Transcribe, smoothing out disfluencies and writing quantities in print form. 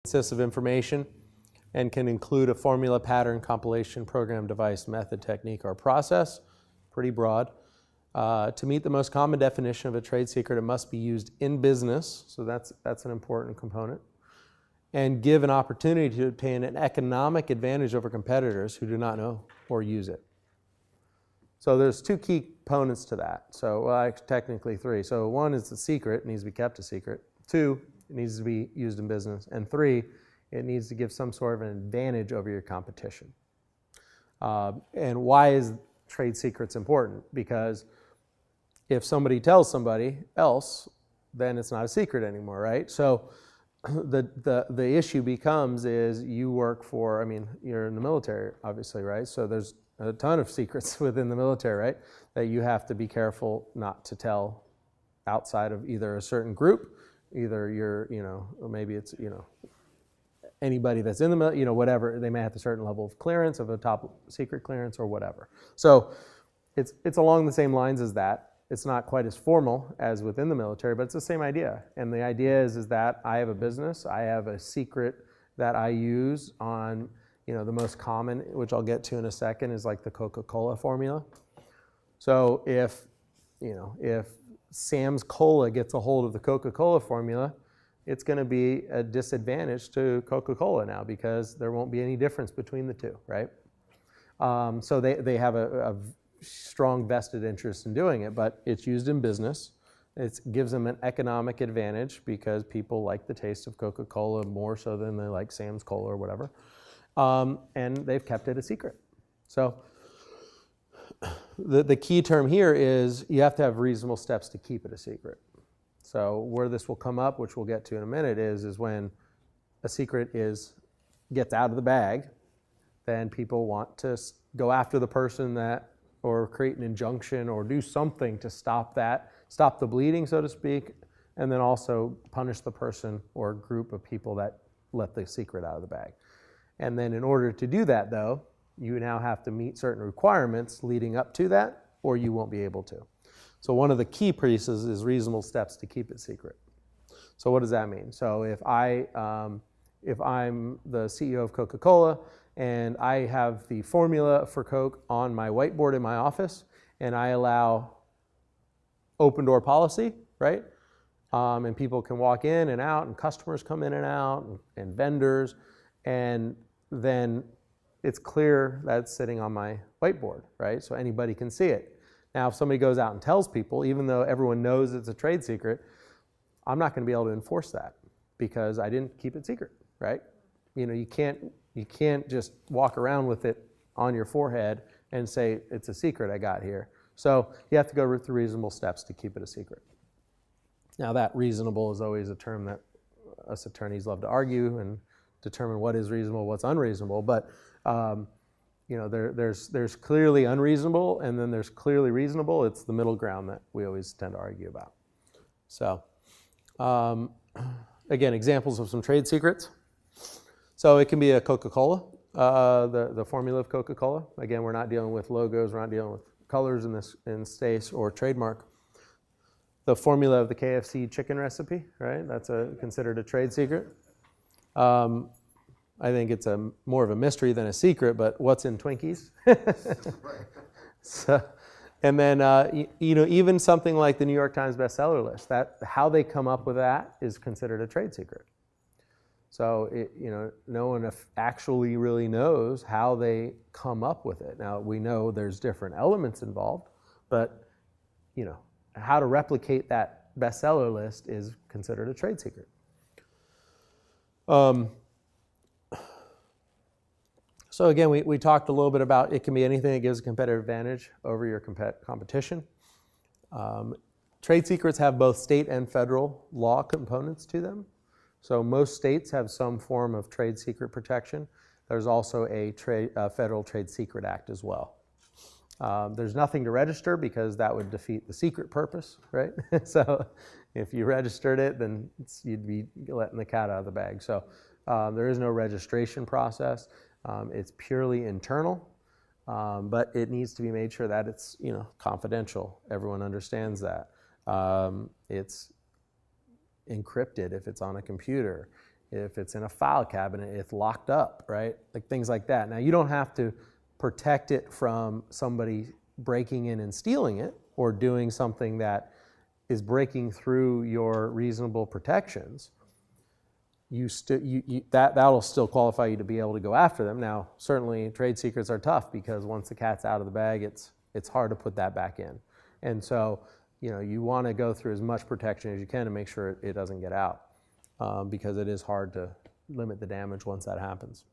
consists of information and can include a formula, pattern, compilation, program, device, method, technique, or process. Pretty broad. To meet the most common definition of a trade secret, it must be used in business, so that's an important component, and give an opportunity to obtain an economic advantage over competitors who do not know or use it. So there's two key components to that. So, well, technically three. So one is the secret, it needs to be kept a secret. Two, it needs to be used in business. And three, it needs to give some sort of an advantage over your competition. And why is trade secrets important? Because if somebody tells somebody else, then it's not a secret anymore, right? So the issue becomes is you work for, I mean, you're in the military, obviously, right? So there's a ton of secrets within the military, right? That you have to be careful not to tell outside of either a certain group, either you're, or maybe it's, anybody that's in the military, whatever, they may have a certain level of clearance, of a top secret clearance or whatever. So it's along the same lines as that. It's not quite as formal as within the military, but it's the same idea. And the idea is that I have a business, I have a secret that I use on, the most common, which I'll get to in a second, is like the Coca-Cola formula. So if Sam's Cola gets a hold of the Coca-Cola formula, it's going to be a disadvantage to Coca-Cola now because there won't be any difference between the two, right? So they have a strong vested interest in doing it, but it's used in business. It gives them an economic advantage because people like the taste of Coca-Cola more so than they like Sam's Cola or whatever. And they've kept it a secret. So the key term here is you have to have reasonable steps to keep it a secret. So where this will come up, which we'll get to in a minute, is when a secret gets out of the bag, then people want to go after the person or create an injunction or do something to stop the bleeding, so to speak, and then also punish the person or group of people that let the secret out of the bag. And then in order to do that, though, you now have to meet certain requirements leading up to that, or you won't be able to. So one of the key pieces is reasonable steps to keep it secret. So what does that mean? So if I'm the CEO of Coca-Cola and I have the formula for Coke on my whiteboard in my office and I allow open door policy, right? And people can walk in and out and customers come in and out and vendors, and then it's clear that it's sitting on my whiteboard, right? So anybody can see it. Now, if somebody goes out and tells people, even though everyone knows it's a trade secret, I'm not going to be able to enforce that because I didn't keep it secret, right? You can't just walk around with it on your forehead and say it's a secret I got here. So you have to go through reasonable steps to keep it a secret. Now, that reasonable is always a term that us attorneys love to argue and determine what is reasonable, what's unreasonable. But there's clearly unreasonable, and then there's clearly reasonable. It's the middle ground that we always tend to argue about. So, again, examples of some trade secrets. So it can be a Coca-Cola, the formula of Coca-Cola. Again, we're not dealing with logos, we're not dealing with colors in this case or trademark. The formula of the KFC chicken recipe, right? That's considered a trade secret. I think it's more of a mystery than a secret, but what's in Twinkies? So, and then even something like the New York Times bestseller list, how they come up with that is considered a trade secret. So no one actually really knows how they come up with it. Now we know there's different elements involved, but how to replicate that bestseller list is considered a trade secret. So again, we talked a little bit about it can be anything that gives a competitive advantage over your competition. Trade secrets have both state and federal law components to them. So most states have some form of trade secret protection. There's also a Federal Trade Secret Act as well. There's nothing to register because that would defeat the secret purpose, right? So if you registered it, then you'd be letting the cat out of the bag. So there is no registration process. It's purely internal, but it needs to be made sure that it's confidential. Everyone understands that. It's encrypted if it's on a computer. If it's in a file cabinet, it's locked up, right? Like things like that. Now, you don't have to protect it from somebody breaking in and stealing it or doing something that is breaking through your reasonable protections. That'll still qualify you to be able to go after them. Now, certainly trade secrets are tough because once the cat's out of the bag, it's hard to put that back in. And so, you want to go through as much protection as you can to make sure it doesn't get out, because it is hard to limit the damage once that happens.